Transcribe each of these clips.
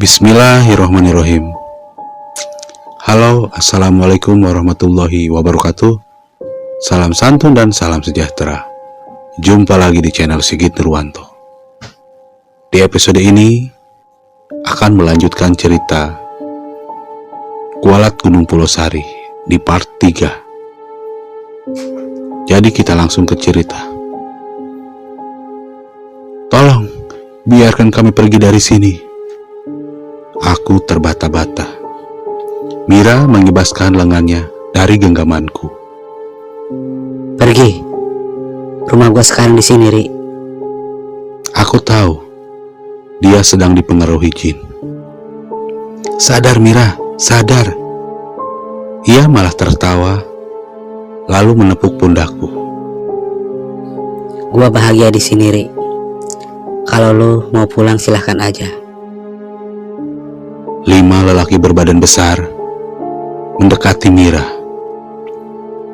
Bismillahirrahmanirrahim. Halo, assalamualaikum warahmatullahi wabarakatuh. Salam santun dan salam sejahtera. Jumpa lagi di channel Sigit Nurwanto. Di episode ini akan melanjutkan cerita Kualat Gunung Pulau Sari di part 3. Jadi kita langsung ke cerita. Tolong, biarkan kami pergi dari sini. Aku terbata-bata. Mira mengibaskan lengannya dari genggamanku. Pergi. Rumah gua sekarang di sini, Ri. Aku tahu dia sedang dipengaruhi jin. Sadar Mira, sadar. Ia malah tertawa, lalu menepuk pundakku. Gua bahagia di sini, Ri. Kalau lu mau pulang silahkan aja. 5 lelaki berbadan besar mendekati Mira.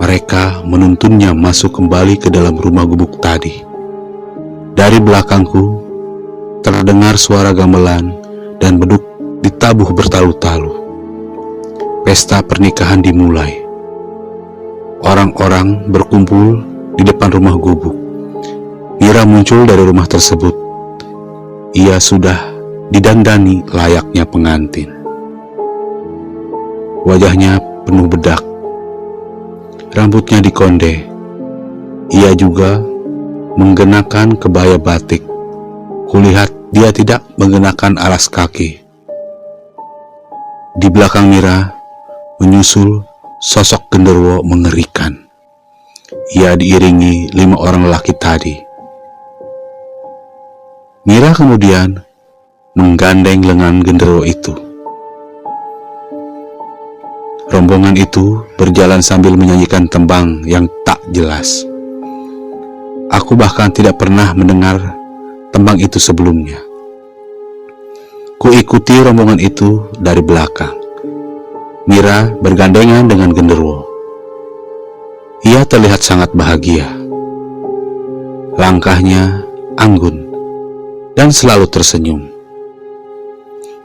Mereka menuntunnya masuk kembali ke dalam rumah gubuk tadi. Dari belakangku terdengar suara gamelan dan beduk ditabuh bertalu-talu. Pesta pernikahan dimulai. Orang-orang berkumpul di depan rumah gubuk. Mira muncul dari rumah tersebut. Ia sudah didandani layaknya pengantin. Wajahnya penuh bedak. Rambutnya dikonde. Ia juga mengenakan kebaya batik. Kulihat dia tidak mengenakan alas kaki. Di belakang Mira menyusul sosok genderuwo mengerikan. Ia diiringi 5 orang lelaki tadi. Mira kemudian menggandeng lengan genderuwo itu. Rombongan itu berjalan sambil menyanyikan tembang yang tak jelas. Aku bahkan tidak pernah mendengar tembang itu sebelumnya. Kuikuti rombongan itu dari belakang. Mira bergandengan dengan genderuwo. Ia terlihat sangat bahagia. Langkahnya anggun dan selalu tersenyum.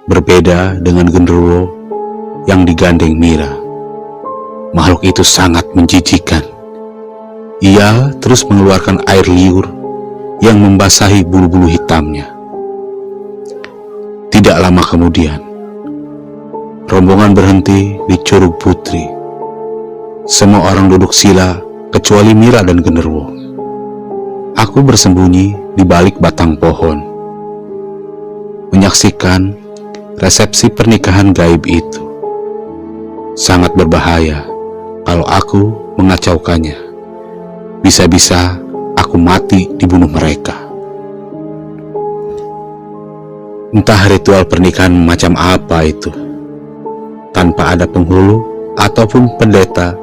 Berbeda dengan genderuwo yang digandeng Mira. Makhluk itu sangat menjijikan. Ia terus mengeluarkan air liur yang membasahi bulu-bulu hitamnya. Tidak lama kemudian, rombongan berhenti di Curug Putri. Semua orang duduk sila kecuali Mira dan genderuwo. Aku bersembunyi di balik batang pohon, menyaksikan resepsi pernikahan gaib itu. Sangat berbahaya kalau aku mengacaukannya. Bisa-bisa aku mati dibunuh mereka. Entah ritual pernikahan macam apa itu, tanpa ada penghulu ataupun pendeta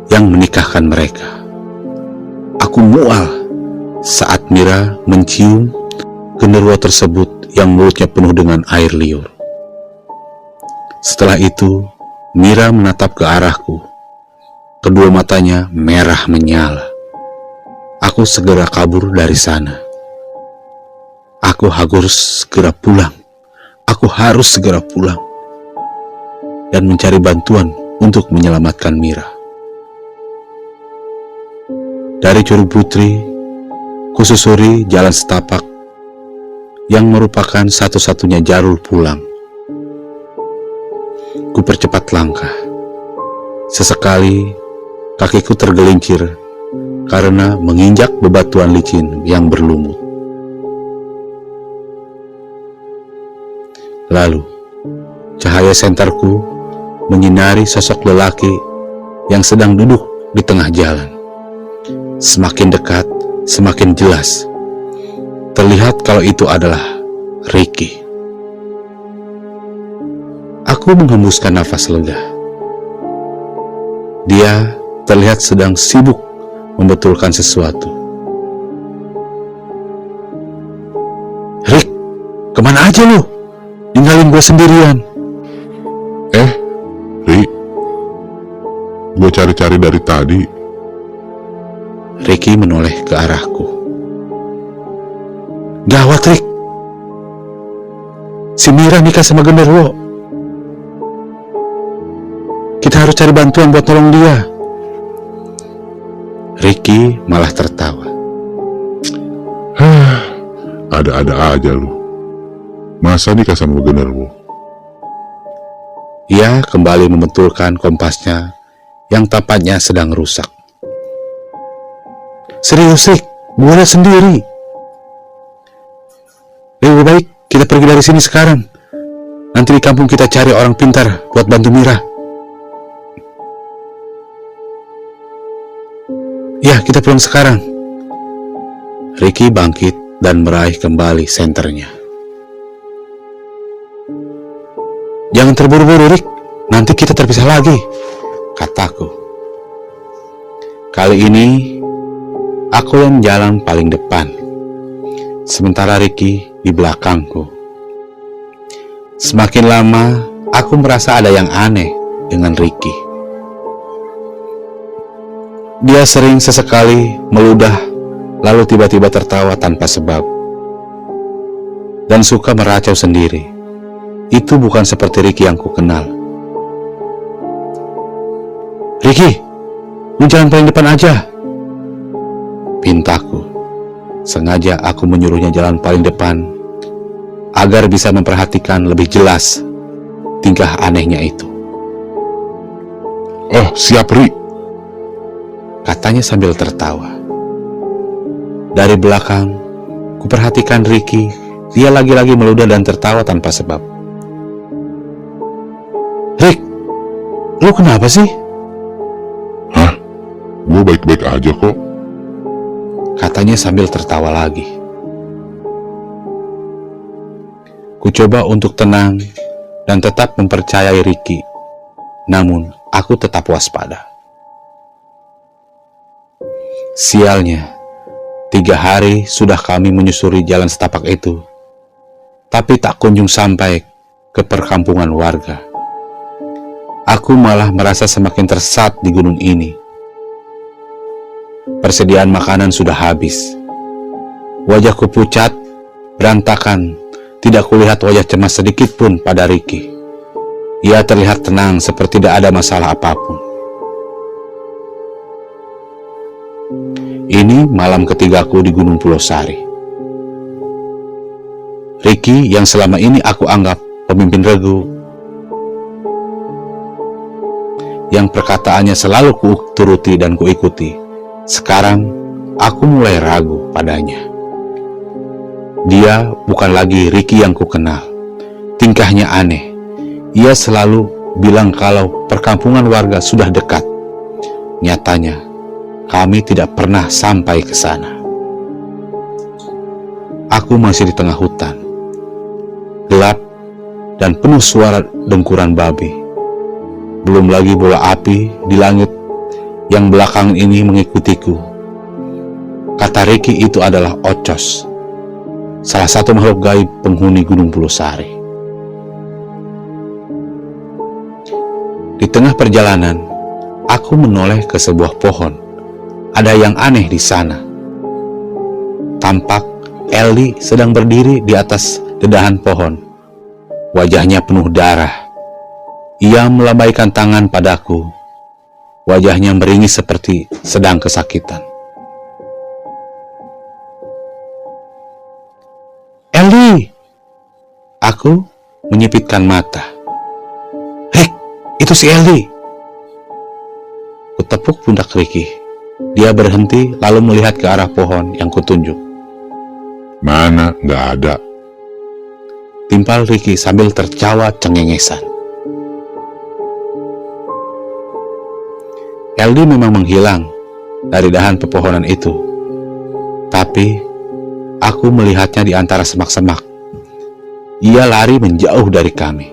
yang menikahkan mereka. Aku mual saat Mira mencium genderuwo tersebut yang mulutnya penuh dengan air liur. Setelah itu, Mira menatap ke arahku. Kedua matanya merah menyala. Aku segera kabur dari sana. Aku harus segera pulang. Aku harus segera pulang dan mencari bantuan untuk menyelamatkan Mira. Dari Curug Putri, kususuri jalan setapak yang merupakan satu-satunya jalur pulang. Kupercepat langkah. Sesekali kakiku tergelincir karena menginjak bebatuan licin yang berlumut. Lalu, cahaya senterku menyinari sosok lelaki yang sedang duduk di tengah jalan. Semakin dekat, semakin jelas. Terlihat kalau itu adalah Ricky. Aku menghembuskan nafas lega. Dia terlihat sedang sibuk membetulkan sesuatu. Rick, kemana aja lu? Ninggalin gue sendirian. Rick, gue cari-cari dari tadi. Ricky menoleh ke arahku. Gawat, Rick. Si Mira nikah sama genderuwo. Kita harus cari bantuan buat tolong dia. Ricky malah tertawa. Ada-ada aja lu. Masa nikah sama genderuwo? Ia kembali membetulkan kompasnya yang tampaknya sedang rusak. Serius, Rick, gue lihat sendiri. Lebih baik kita pergi dari sini sekarang. Nanti di kampung kita cari orang pintar buat bantu Mira. Ya, kita pulang sekarang. Ricky bangkit dan meraih kembali senternya. Jangan terburu-buru, Rick. Nanti kita terpisah lagi, kataku. Kali ini, aku yang jalan paling depan, sementara Ricky di belakangku. Semakin lama, aku merasa ada yang aneh dengan Ricky. Dia sering sesekali meludah, lalu tiba-tiba tertawa tanpa sebab, dan suka meracau sendiri. Itu bukan seperti Ricky yang ku kenal. Ricky, lu jalan paling depan aja, pintaku. Sengaja aku menyuruhnya jalan paling depan agar bisa memperhatikan lebih jelas tingkah anehnya itu. Oh, siap, Ri, katanya sambil tertawa. Dari belakang, kuperhatikan Ricky. Dia lagi-lagi meludah dan tertawa tanpa sebab. Rick, lu kenapa sih? Hah? Gue baik-baik aja kok. Katanya sambil tertawa lagi. Ku coba untuk tenang dan tetap mempercayai Ricky. Namun, aku tetap waspada. Sialnya, 3 hari sudah kami menyusuri jalan setapak itu, tapi tak kunjung sampai ke perkampungan warga. Aku malah merasa semakin tersesat di gunung ini. Persediaan makanan sudah habis. Wajahku pucat, berantakan. Tidak kulihat wajah cemas sedikit pun pada Ricky. Ia terlihat tenang seperti tidak ada masalah apapun. Ini malam ketigaku di Gunung Pulau Sari. Ricky yang selama ini aku anggap pemimpin regu, yang perkataannya selalu kuturuti dan kuikuti, sekarang aku mulai ragu padanya. Dia bukan lagi Ricky yang kukenal. Tingkahnya aneh. Ia selalu bilang kalau perkampungan warga sudah dekat. Nyatanya, kami tidak pernah sampai ke sana. Aku masih di tengah hutan, gelap dan penuh suara dengkuran babi. Belum lagi bola api di langit yang belakangan ini mengikutiku. Kata Ricky itu adalah Ocos, salah satu makhluk gaib penghuni Gunung Pulau Sari. Di tengah perjalanan, aku menoleh ke sebuah pohon. Ada yang aneh di sana. Tampak Ellie sedang berdiri di atas dedahan pohon. Wajahnya penuh darah. Ia melambaikan tangan padaku. Wajahnya meringis seperti sedang kesakitan. Ellie! Aku menyipitkan mata. Rick, itu si Ellie. Kutepuk pundak Ricky. Dia berhenti lalu melihat ke arah pohon yang kutunjuk. Mana? Nggak ada. Timpal Ricky sambil tertawa cengengesan. Ellie memang menghilang dari dahan pepohonan itu. Tapi, aku melihatnya di antara semak-semak. Ia lari menjauh dari kami.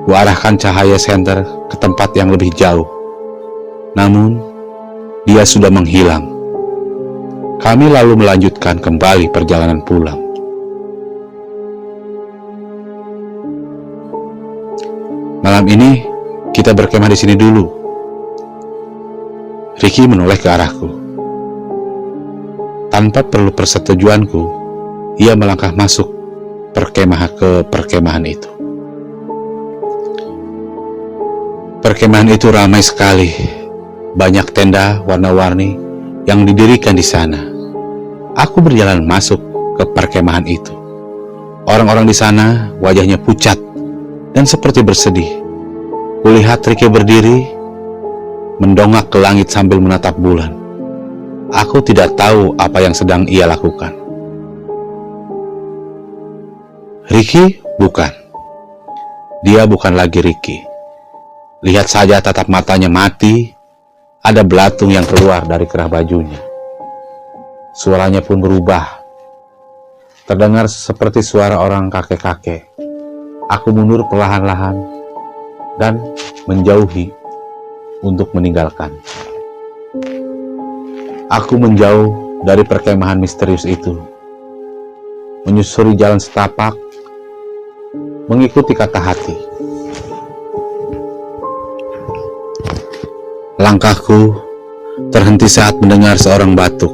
Kuarahkan cahaya senter ke tempat yang lebih jauh. Namun, dia sudah menghilang. Kami lalu melanjutkan kembali perjalanan pulang. Malam ini, kita berkemah di sini dulu. Ricky menoleh ke arahku. Tanpa perlu persetujuanku, ia melangkah masuk perkemahan itu. Perkemahan itu ramai sekali. Banyak tenda warna-warni yang didirikan di sana. Aku berjalan masuk ke perkemahan itu. Orang-orang di sana wajahnya pucat dan seperti bersedih. Kulihat Riki berdiri, mendongak ke langit sambil menatap bulan. Aku tidak tahu apa yang sedang ia lakukan. Riki bukan. Dia bukan lagi Riki. Lihat saja tatap matanya mati, ada belatung yang keluar dari kerah bajunya. Suaranya pun berubah. Terdengar seperti suara orang kakek-kakek. Aku mundur perlahan-lahan dan menjauhi untuk meninggalkan. Aku menjauh dari perkemahan misterius itu, menyusuri jalan setapak, mengikuti kata hati. Langkahku terhenti saat mendengar seorang batuk.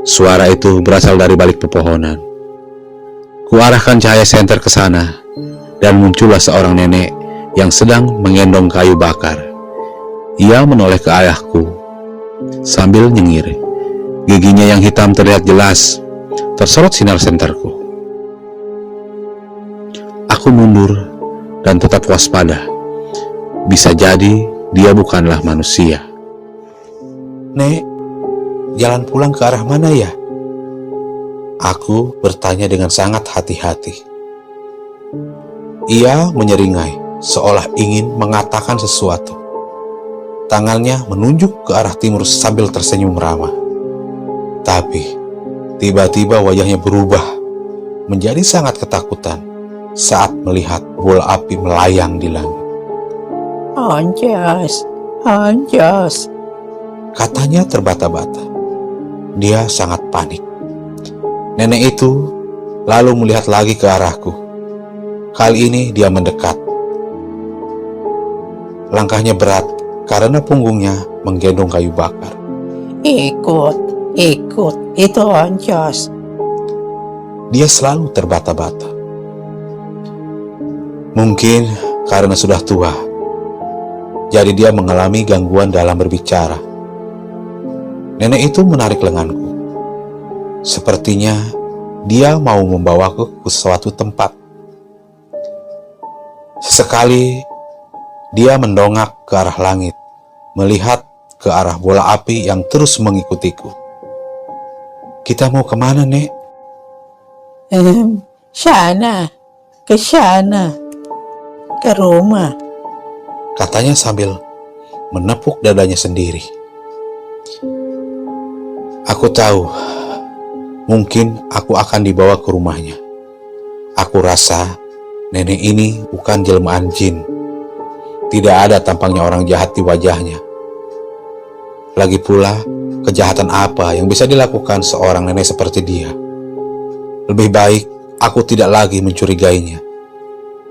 Suara itu berasal dari balik pepohonan. Kuarahkan cahaya senter ke sana, dan muncullah seorang nenek yang sedang menggendong kayu bakar. Ia menoleh ke ayahku sambil nyengir. Giginya yang hitam terlihat jelas, tersorot sinar senterku. Aku mundur dan tetap waspada. Bisa jadi dia bukanlah manusia. Nek, jalan pulang ke arah mana ya? Aku bertanya dengan sangat hati-hati. Ia menyeringai, seolah ingin mengatakan sesuatu. Tangannya menunjuk ke arah timur sambil tersenyum ramah. Tapi, tiba-tiba wajahnya berubah menjadi sangat ketakutan saat melihat bola api melayang di langit. Anjas, Anjas, Katanya terbata-bata. Dia sangat panik. Nenek itu lalu melihat lagi ke arahku. Kali ini dia mendekat. Langkahnya berat karena punggungnya menggendong kayu bakar. ikut, itu Anjas. Dia selalu terbata-bata. Mungkin karena sudah tua, jadi dia mengalami gangguan dalam berbicara. Nenek itu menarik lenganku. Sepertinya dia mau membawaku ke suatu tempat. Sesekali dia mendongak ke arah langit, melihat ke arah bola api yang terus mengikutiku. Kita mau kemana, Nek? Sana, ke sana, ke rumah. Katanya sambil menepuk dadanya sendiri. Aku tahu, mungkin aku akan dibawa ke rumahnya. Aku rasa nenek ini bukan jelmaan jin. Tidak ada tampangnya orang jahat di wajahnya. Lagi pula, kejahatan apa yang bisa dilakukan seorang nenek seperti dia? Lebih baik aku tidak lagi mencurigainya.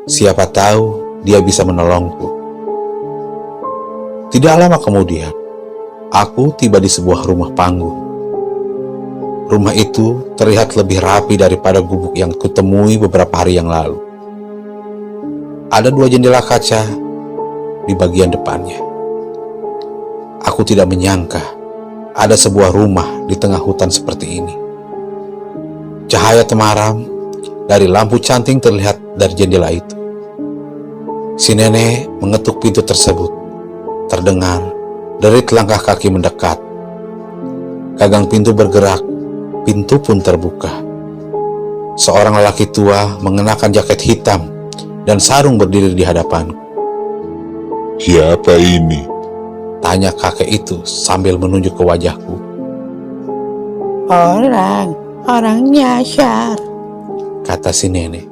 Siapa tahu dia bisa menolongku. Tidak lama kemudian, aku tiba di sebuah rumah panggung. Rumah itu terlihat lebih rapi daripada gubuk yang kutemui beberapa hari yang lalu. Ada 2 jendela kaca di bagian depannya. Aku tidak menyangka ada sebuah rumah di tengah hutan seperti ini. Cahaya temaram dari lampu canting terlihat dari jendela itu. Si nenek mengetuk pintu tersebut. Terdengar derit langkah kaki mendekat. Gagang pintu bergerak, pintu pun terbuka. Seorang lelaki tua mengenakan jaket hitam dan sarung berdiri di hadapanku. Siapa ini? Tanya kakek itu sambil menunjuk ke wajahku. Orang nyasar. Kata si nenek.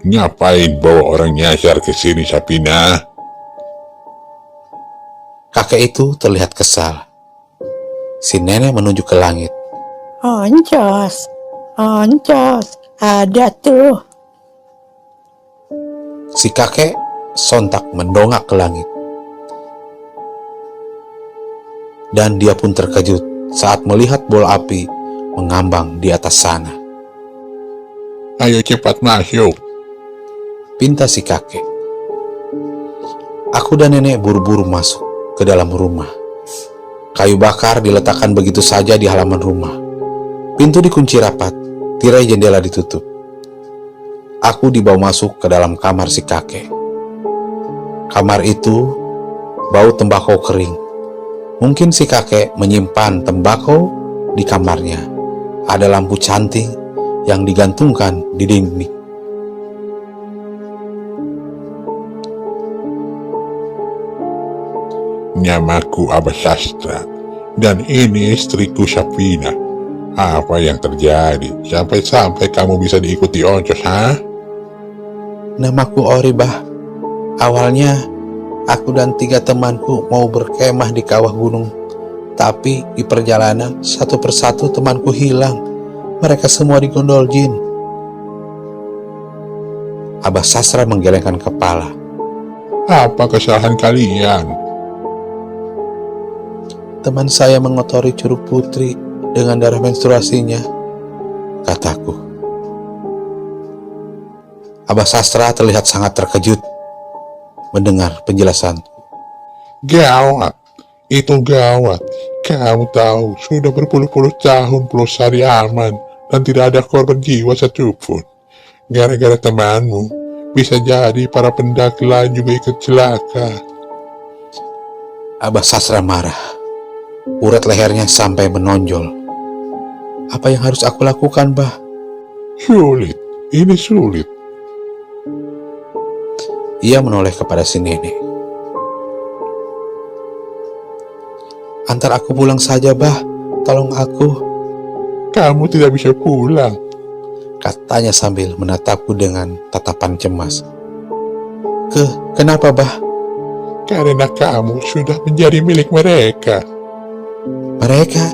Ngapain bawa orang nyasar ke sini, Sapina? Kakek itu terlihat kesal. Si nenek menunjuk ke langit. Anjas, ada tuh. Si kakek sontak mendongak ke langit. Dan dia pun terkejut saat melihat bola api mengambang di atas sana. Ayo cepat masuk. Pinta si kakek. Aku dan nenek buru-buru masuk ke dalam rumah. Kayu bakar diletakkan begitu saja di halaman rumah. Pintu dikunci rapat, tirai jendela ditutup. Aku dibawa masuk ke dalam kamar si kakek. Kamar itu bau tembakau kering. Mungkin si kakek menyimpan tembakau di kamarnya. Ada lampu cantik yang digantungkan di dinding. Namaku Abah Sastra, dan ini istriku Sapina. Apa yang terjadi sampai-sampai kamu bisa diikuti Oncos, ha? Namaku Ori, Bah. Awalnya aku dan 3 temanku mau berkemah di kawah gunung. Tapi di perjalanan satu persatu temanku hilang. Mereka semua digondol jin. Abah Sastra menggelengkan kepala. Apa kesalahan kalian? Teman saya mengotori Curug Putri dengan darah menstruasinya, kataku. Abah Sastra terlihat sangat terkejut mendengar penjelasan. Gawat, itu gawat. Kamu tahu, sudah berpuluh-puluh tahun Pulau Sari aman dan tidak ada korban jiwa satupun. Gara-gara temanmu, bisa jadi para pendaki lain juga ikut celaka. Abah Sastra marah. Urat lehernya sampai menonjol. Apa yang harus aku lakukan, Bah? Sulit, ini sulit. Ia menoleh kepada si nenek. Antar aku pulang saja, Bah. Tolong aku, Kamu tidak bisa pulang. katanya sambil menatapku dengan tatapan cemas. Kenapa, Bah? Karena kamu sudah menjadi milik mereka. Mereka?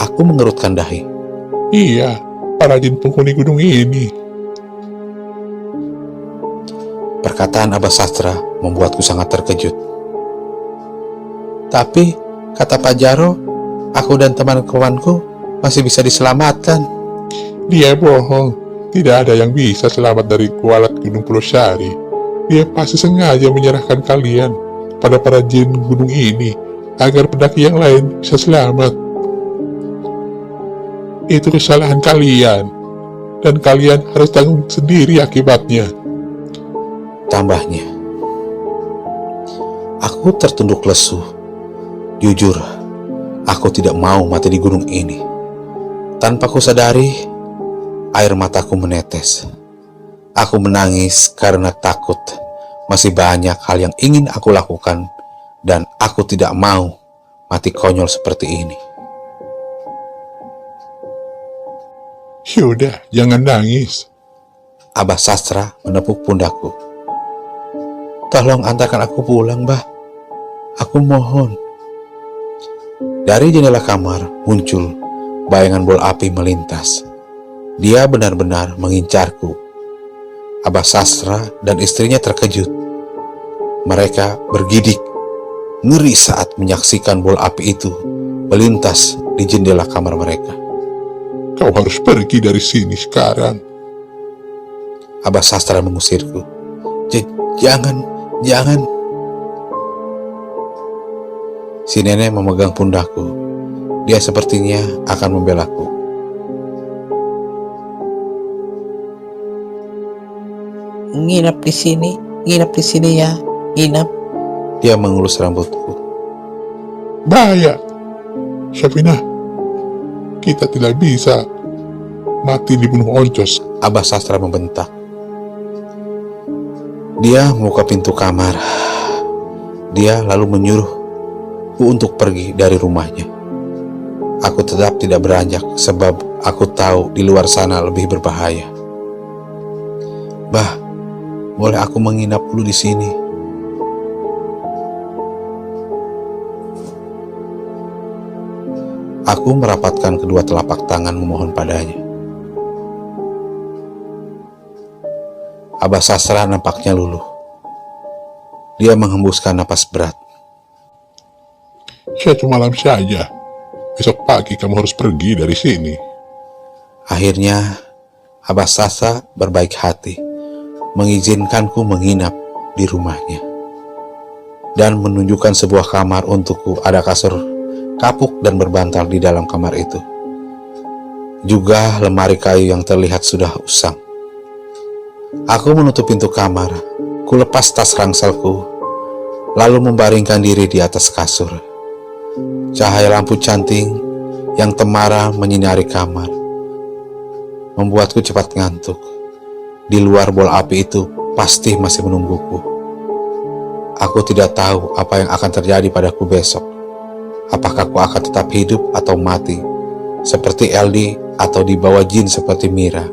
Aku mengerutkan dahi. Iya, para jin penghuni gunung ini. Perkataan Abah Sastra membuatku sangat terkejut. Tapi, kata Pak Jaro, aku dan teman-temanku masih bisa diselamatkan. Dia bohong. Tidak ada yang bisa selamat dari kualat Gunung Pulau Sari. Dia pasti sengaja menyerahkan kalian pada para jin gunung ini agar pendaki yang lain bisa selamat. Itu kesalahan kalian, dan kalian harus tanggung sendiri akibatnya. Tambahnya. Aku tertunduk lesu. Jujur, aku tidak mau mati di gunung ini. Tanpa kusadari, air mataku menetes. Aku menangis karena takut. Masih banyak hal yang ingin aku lakukan, dan aku tidak mau mati konyol seperti ini. Sudah, jangan nangis. Abah Sastra menepuk pundakku. Tolong antarkan aku pulang, Bah. Aku mohon. Dari jendela kamar muncul bayangan bola api melintas. Dia benar-benar mengincarku. Abah Sastra dan istrinya terkejut. Mereka bergidik, ngeri saat menyaksikan bola api itu melintas di jendela kamar mereka. Kau harus pergi dari sini sekarang. Abah Sastra mengusirku. Jangan. Si nenek memegang pundakku. Dia sepertinya akan membelaku. Nginap di sini ya, nginap. Dia mengelus rambutku. Bahaya. Sapina, kita tidak bisa mati dibunuh Oncos. Abah Sastra membentak. Dia membuka pintu kamar. Dia lalu menyuruhku untuk pergi dari rumahnya. Aku tetap tidak beranjak sebab aku tahu di luar sana lebih berbahaya. Bah, boleh aku menginap dulu di sini? Aku merapatkan kedua telapak tangan memohon padanya. Abah Sastra nampaknya luluh. Dia menghembuskan napas berat. Satu malam saja. Besok pagi kamu harus pergi dari sini. Akhirnya, Abah Sastra berbaik hati mengizinkanku menginap di rumahnya dan menunjukkan sebuah kamar untukku. Ada kasur kapuk dan berbantal di dalam kamar itu. Juga lemari kayu yang terlihat sudah usang. Aku menutup pintu kamar, ku lepas tas rangselku, lalu membaringkan diri di atas kasur. Cahaya lampu canting yang temara menyinari kamar membuatku cepat ngantuk. Di luar bola api itu pasti masih menungguku. Aku tidak tahu apa yang akan terjadi padaku besok. Apakah aku akan tetap hidup atau mati seperti LD, atau dibawa jin seperti Mira,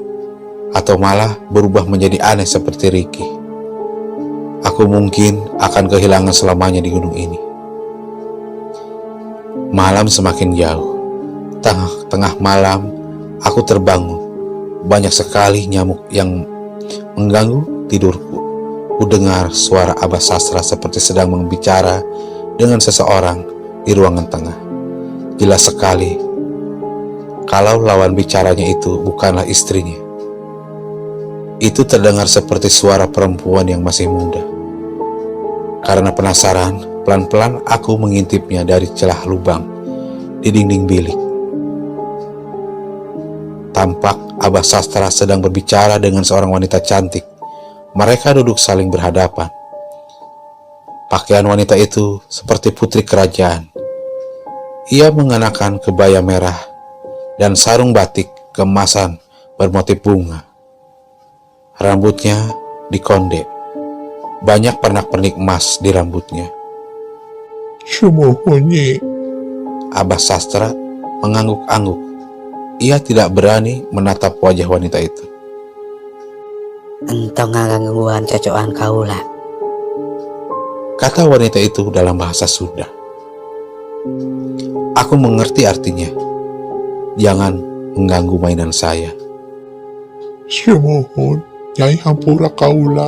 atau malah berubah menjadi aneh seperti Ricky. Aku mungkin akan kehilangan selamanya di gunung ini. Malam semakin jauh. Tengah malam aku terbangun. Banyak sekali nyamuk yang mengganggu tidurku. Ku dengar suara Abah Sastra seperti sedang berbicara dengan seseorang di ruangan tengah. Jelas sekali kalau lawan bicaranya itu bukanlah istrinya. Itu terdengar seperti suara perempuan yang masih muda. Karena penasaran, pelan-pelan aku mengintipnya dari celah lubang di dinding bilik. Tampak Abah Sastra sedang berbicara dengan seorang wanita cantik. Mereka duduk saling berhadapan. Pakaian wanita itu seperti putri kerajaan. Ia mengenakan kebaya merah dan sarung batik keemasan bermotif bunga. Rambutnya dikonde. Banyak pernak-pernik emas di rambutnya. Sumuhunyi. Abah Sastra mengangguk-angguk. Ia tidak berani menatap wajah wanita itu. Entong gangguan cocokan kaula. Kata wanita itu dalam bahasa Sunda. Aku mengerti artinya. Jangan mengganggu mainan saya. Sumuhun, Nyai hampura kaula.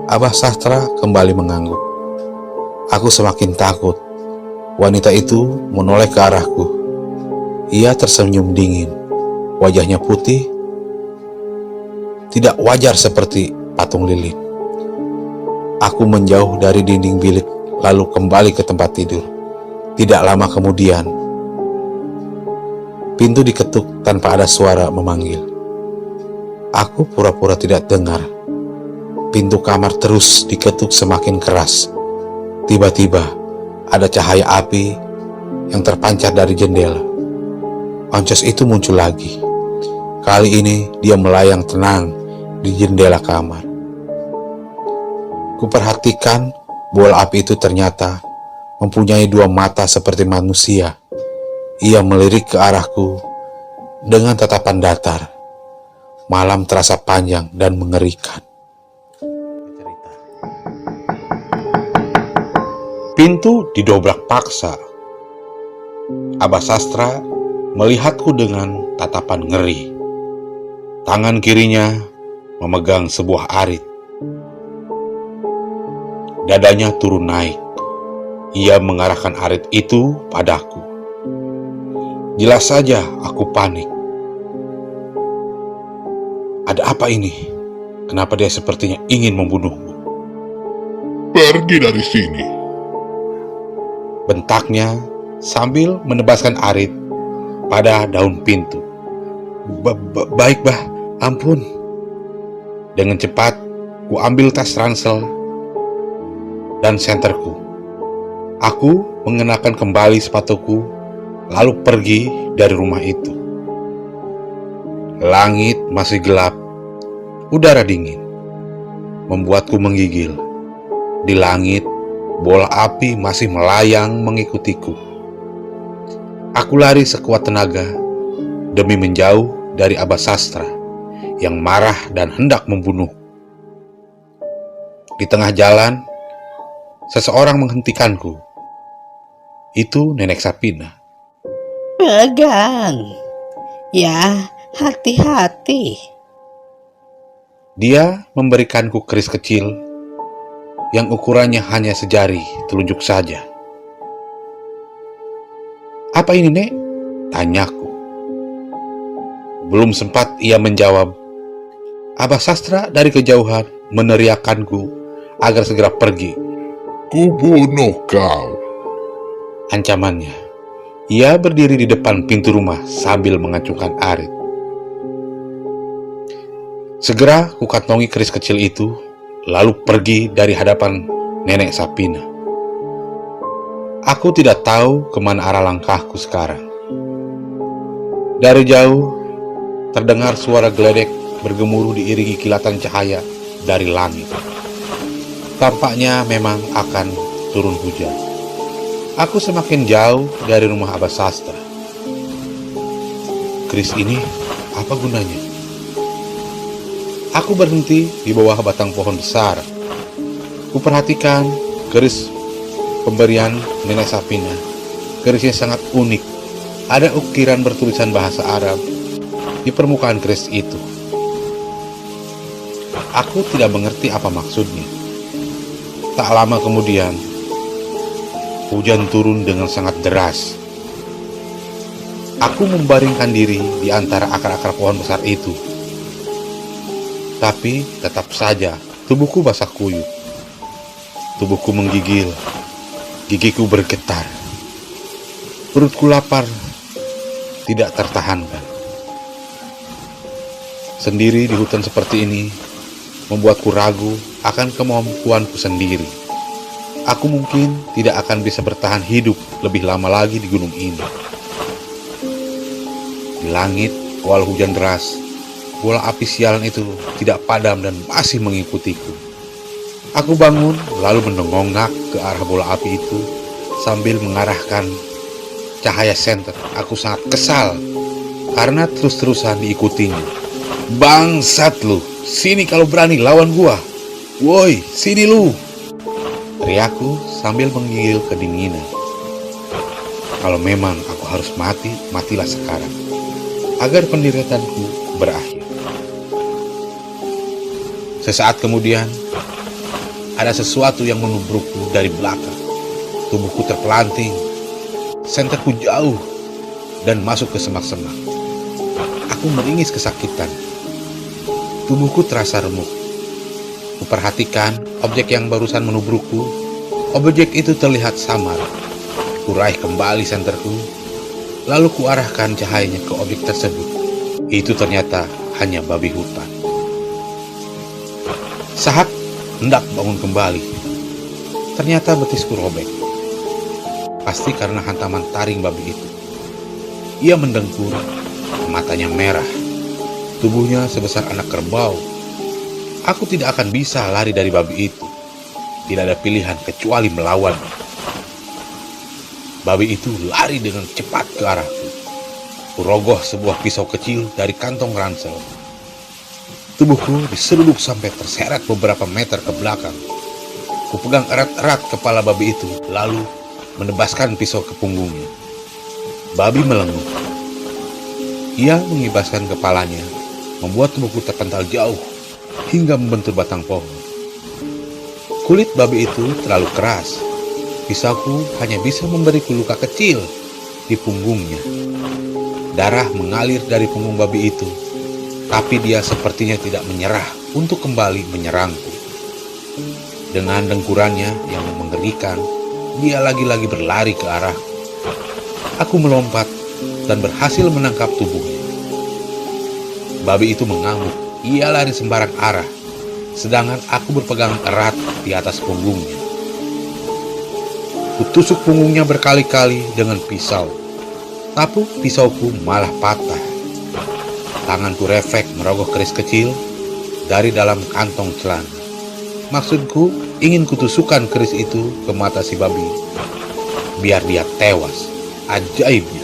Abah Sastra kembali mengangguk. Aku semakin takut. Wanita itu menoleh ke arahku. Ia tersenyum dingin. Wajahnya putih, tidak wajar seperti patung lilin. Aku menjauh dari dinding bilik lalu kembali ke tempat tidur. Tidak lama kemudian, pintu diketuk tanpa ada suara memanggil. Aku pura-pura tidak dengar. Pintu kamar terus diketuk semakin keras. Tiba-tiba ada cahaya api yang terpancar dari jendela. Oncos itu muncul lagi. Kali ini dia melayang tenang di jendela kamar. Kuperhatikan bola api itu ternyata mempunyai dua mata seperti manusia. Ia melirik ke arahku dengan tatapan datar. Malam terasa panjang dan mengerikan. Pintu didobrak paksa. Abah Sastra melihatku dengan tatapan ngeri. Tangan kirinya memegang sebuah arit. Dadanya turun naik. Ia mengarahkan arit itu padaku. Jelas saja aku panik. Ada apa ini? Kenapa dia sepertinya ingin membunuhku? Pergi dari sini. Bentaknya sambil menebaskan arit pada daun pintu. Baik bah, ampun. Dengan cepat, ku ambil tas ransel dan senterku. Aku mengenakan kembali sepatuku, lalu pergi dari rumah itu. Langit masih gelap, udara dingin, membuatku menggigil. Di langit, bola api masih melayang mengikutiku. Aku lari sekuat tenaga demi menjauh dari Abah Sastra yang marah dan hendak membunuh. Di tengah jalan, seseorang menghentikanku. Itu Nenek Sapina. Pegang. Ya, hati-hati. Dia memberikanku keris kecil yang ukurannya hanya sejari telunjuk saja. Apa ini, Nek? Tanyaku. Belum sempat ia menjawab, Abah Sastra dari kejauhan meneriakkanku agar segera pergi. Kubunuh kau. Ancamannya. Ia berdiri di depan pintu rumah sambil mengacungkan arit. Segera kukantongi keris kecil itu, lalu pergi dari hadapan Nenek Sapina. Aku tidak tahu kemana arah langkahku sekarang. Dari jauh, terdengar suara geledek bergemuruh diiringi kilatan cahaya dari langit. Tampaknya memang akan turun hujan. Aku semakin jauh dari rumah Abah Sastra. Keris ini apa gunanya? Aku berhenti di bawah batang pohon besar. Kuperhatikan keris pemberian Nenek Sapina. Kerisnya sangat unik. Ada ukiran bertulisan bahasa Arab di permukaan keris itu. Aku tidak mengerti apa maksudnya. Tak lama kemudian, hujan turun dengan sangat deras. Aku membaringkan diri di antara akar-akar pohon besar itu. Tapi tetap saja tubuhku basah kuyup. Tubuhku menggigil, gigiku bergetar. Perutku lapar, tidak tertahankan. Sendiri di hutan seperti ini membuatku ragu akan kemampuanku sendiri. Aku mungkin tidak akan bisa bertahan hidup lebih lama lagi di gunung ini. Di langit, walau hujan deras, bola api sialan itu tidak padam dan masih mengikutiku. Aku bangun lalu mendongak ke arah bola api itu sambil mengarahkan cahaya senter. Aku sangat kesal karena terus-terusan diikutinya. Bangsat lu, sini kalau berani lawan gua. Woi, sini lu, teriakku sambil menggigil kedinginan. Kalau memang aku harus mati, matilah sekarang, agar penderetanku berakhir. Sesaat kemudian, ada sesuatu yang menubrukku dari belakang. Tubuhku terpelanting, senterku jauh, dan masuk ke semak-semak. Aku meringis kesakitan. Tubuhku terasa remuk. Kuperhatikan objek yang barusan menubrukku. Objek itu terlihat samar. Kuraih kembali senterku, lalu kuarahkan cahayanya ke objek tersebut. Itu ternyata hanya babi hutan. Saat hendak bangun kembali, ternyata betisku robek. Pasti karena hantaman taring babi itu. Ia mendengkur, matanya merah. Tubuhnya sebesar anak kerbau. Aku tidak akan bisa lari dari babi itu. Tidak ada pilihan kecuali melawan. Babi itu lari dengan cepat ke arahku. Kurogoh sebuah pisau kecil dari kantong ransel. Tubuhku diseruduk sampai terseret beberapa meter ke belakang. Kupegang erat-erat kepala babi itu, lalu menebaskan pisau ke punggungnya. Babi melenguh. Ia mengibaskan kepalanya, membuat tubuhku terpental jauh hingga membentur batang pohon. Kulit babi itu terlalu keras. Pisauku hanya bisa memberiku luka kecil di punggungnya. Darah mengalir dari punggung babi itu, tapi dia sepertinya tidak menyerah untuk kembali menyerangku. Dengan dengkurannya yang mengerikan, dia lagi-lagi berlari ke arahku. Aku melompat dan berhasil menangkap tubuhnya. Babi itu mengamuk. Ia lari sembarang arah, sedangkan aku berpegang erat di atas punggungnya. Kutusuk punggungnya berkali-kali dengan pisau, tapi pisauku malah patah. Tanganku refleks merogoh keris kecil dari dalam kantong celana. Maksudku ingin kutusukkan keris itu ke mata si babi, biar dia tewas. Ajaibnya,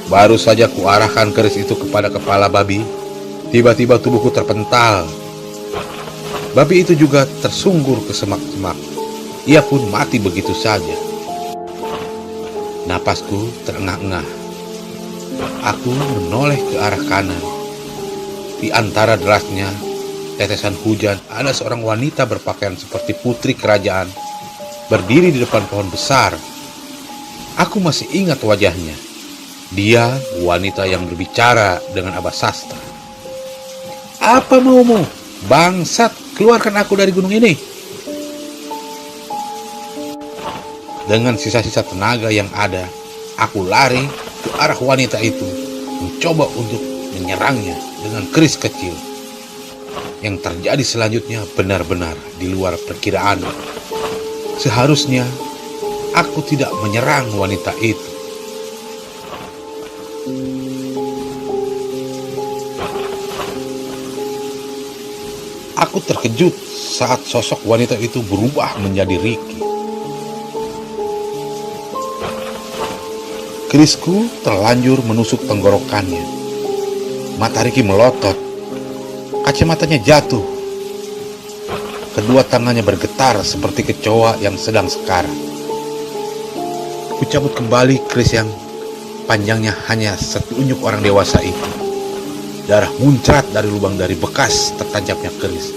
baru saja kuarahkan keris itu kepada kepala babi, tiba-tiba tubuhku terpental. Babi itu juga tersungkur ke semak-semak. Ia pun mati begitu saja. Napasku terengah-engah. Aku menoleh ke arah kanan. Di antara derasnya tetesan hujan, ada seorang wanita berpakaian seperti putri kerajaan berdiri di depan pohon besar. Aku masih ingat wajahnya. Dia wanita yang berbicara dengan Abah Sastra. Apa maumu? Bangsat, keluarkan aku dari gunung ini. Dengan sisa-sisa tenaga yang ada, aku lari ke arah wanita itu, mencoba untuk menyerangnya dengan keris kecil. Yang terjadi selanjutnya benar-benar di luar perkiraan. Seharusnya aku tidak menyerang wanita itu. Aku terkejut saat sosok wanita itu berubah menjadi Ricky. Kerisku terlanjur menusuk tenggorokannya. Mata Ricky melotot. Kacamatanya jatuh. Kedua tangannya bergetar seperti kecoa yang sedang sekarat. Kucabut kembali keris yang panjangnya hanya setunjuk orang dewasa itu. Darah muncrat dari lubang dari bekas tertancapnya keris.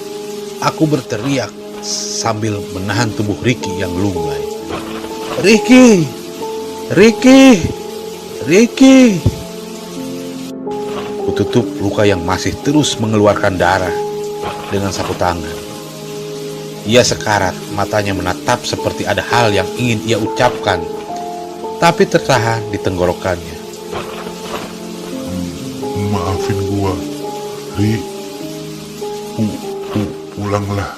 Aku berteriak sambil menahan tubuh Ricky yang lunglai. Ricky! Ricky! Ricky! Kututup luka yang masih terus mengeluarkan darah dengan sapu tangan. Ia sekarat, matanya menatap seperti ada hal yang ingin ia ucapkan, tapi tertahan di tenggorokannya. Maafin gua, Ri. Pulanglah.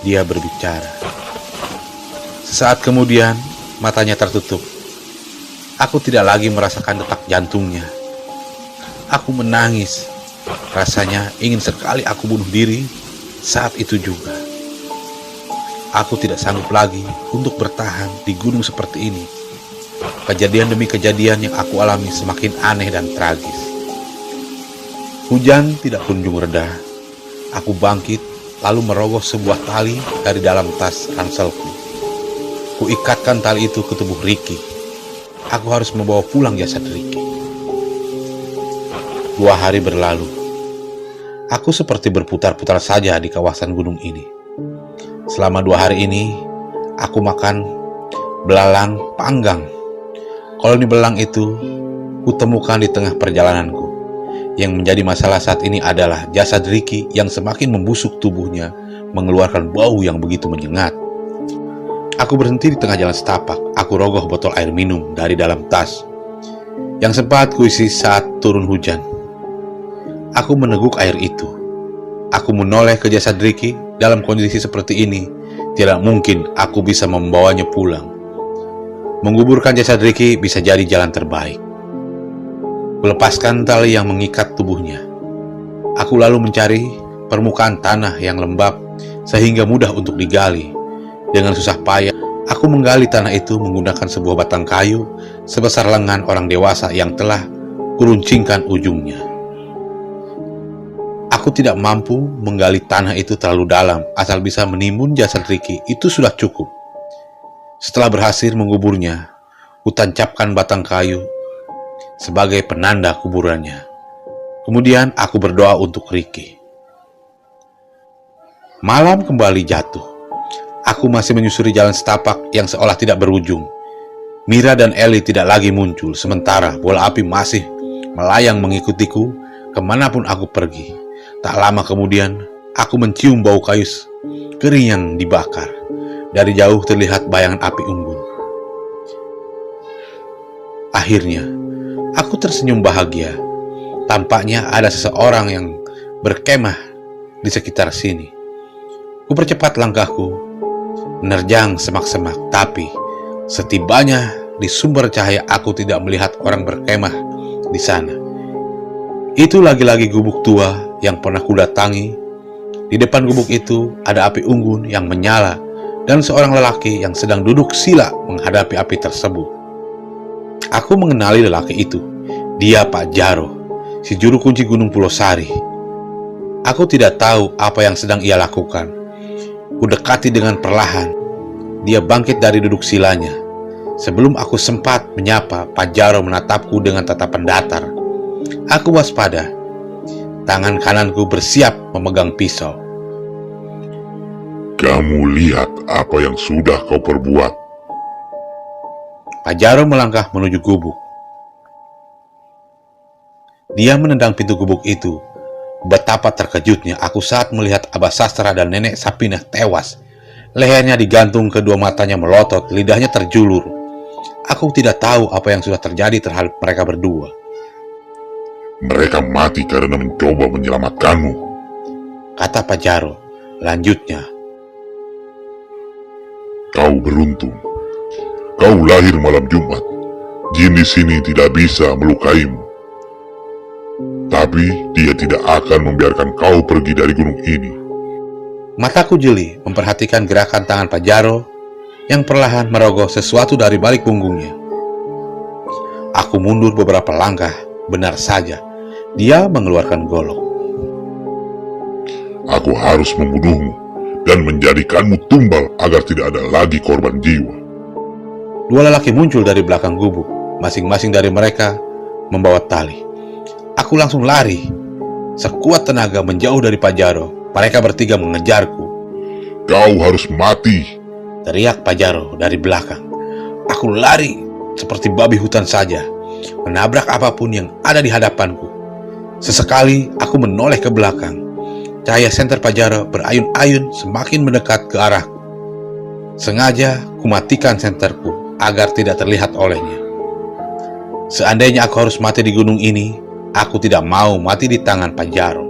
Dia berbicara. Sesaat kemudian, matanya tertutup. Aku tidak lagi merasakan detak jantungnya. Aku menangis. Rasanya ingin sekali aku bunuh diri saat itu juga. Aku tidak sanggup lagi untuk bertahan di gunung seperti ini. Kejadian demi kejadian yang aku alami semakin aneh dan tragis. Hujan tidak kunjung reda. Aku bangkit lalu merogoh sebuah tali dari dalam tas ranselku. Kuikatkan tali itu ke tubuh Ricky. Aku harus membawa pulang jasad Ricky. 2 hari berlalu. Aku seperti berputar-putar saja di kawasan gunung ini. Selama 2 hari ini, aku makan belalang panggang. Koloni belalang itu kutemukan di tengah perjalananku. Yang menjadi masalah saat ini adalah jasad Ricky yang semakin membusuk tubuhnya, mengeluarkan bau yang begitu menyengat. Aku berhenti di tengah jalan setapak. Aku rogoh botol air minum dari dalam tas yang sempat kuisi saat turun hujan. Aku meneguk air itu. Aku menoleh ke jasad Ricky. Dalam kondisi seperti ini, tidak mungkin aku bisa membawanya pulang. Menguburkan jasad Ricky bisa jadi jalan terbaik. Kulepaskan tali yang mengikat tubuhnya. Aku lalu mencari permukaan tanah yang lembab sehingga mudah untuk digali. Dengan susah payah, aku menggali tanah itu menggunakan sebuah batang kayu sebesar lengan orang dewasa yang telah kuruncingkan ujungnya. Aku tidak mampu menggali tanah itu terlalu dalam, asal bisa menimbun jasad Ricky itu sudah cukup. Setelah berhasil menguburnya, kutancapkan batang kayu sebagai penanda kuburannya. Kemudian aku berdoa untuk Ricky. Malam kembali jatuh. Aku masih menyusuri jalan setapak yang seolah tidak berujung. Mira dan Ellie tidak lagi muncul, sementara bola api masih melayang mengikutiku kemanapun aku pergi. Tak lama kemudian, aku mencium bau kayu kering yang dibakar. Dari jauh terlihat bayangan api unggun. Akhirnya, aku tersenyum bahagia. Tampaknya ada seseorang yang berkemah di sekitar sini. Kupercepat langkahku, menerjang semak-semak, tapi setibanya di sumber cahaya aku tidak melihat orang berkemah di sana. Itu lagi-lagi gubuk tua yang pernah kudatangi. Di depan gubuk itu ada api unggun yang menyala dan seorang lelaki yang sedang duduk sila menghadapi api tersebut. Aku mengenali lelaki itu. Dia Pak Jaro, si juru kunci Gunung Pulau Sari. Aku tidak tahu apa yang sedang ia lakukan. Kudekati dengan perlahan. Dia bangkit dari duduk silanya. Sebelum aku sempat menyapa, Pak Jaro menatapku dengan tatapan datar. Aku waspada. Tangan kananku bersiap memegang pisau. Kamu lihat apa yang sudah kau perbuat. Pak Jaro melangkah menuju gubuk. Dia menendang pintu gubuk itu. Betapa terkejutnya aku saat melihat Abah Sastra dan Nenek Sapinah tewas. Lehernya digantung, kedua matanya melotot, lidahnya terjulur. Aku tidak tahu apa yang sudah terjadi terhadap mereka berdua. Mereka mati karena mencoba menyelamatkanmu, Kata Pajaro. Lanjutnya, kau beruntung. Kau lahir malam Jumat. Jin di sini tidak bisa melukaimu. Tapi dia tidak akan membiarkan kau pergi dari gunung ini. mataku jeli memperhatikan gerakan tangan Pajaro yang perlahan merogoh sesuatu dari balik punggungnya. Aku mundur beberapa langkah. Benar saja, dia mengeluarkan golok. Aku harus membunuhmu dan menjadikanmu tumbal agar tidak ada lagi korban jiwa. Dua lelaki muncul dari belakang gubuk. Masing-masing dari mereka membawa tali. Aku langsung lari. Sekuat tenaga menjauh dari Pajaro. Mereka bertiga mengejarku. Kau harus mati. Teriak Pajaro dari belakang. Aku lari seperti babi hutan saja, menabrak apapun yang ada di hadapanku. Sesekali aku menoleh ke belakang. Cahaya senter Pajaro berayun-ayun semakin mendekat ke arahku. Sengaja kumatikan senterku agar tidak terlihat olehnya. Seandainya aku harus mati di gunung ini, aku tidak mau mati di tangan Pajaro.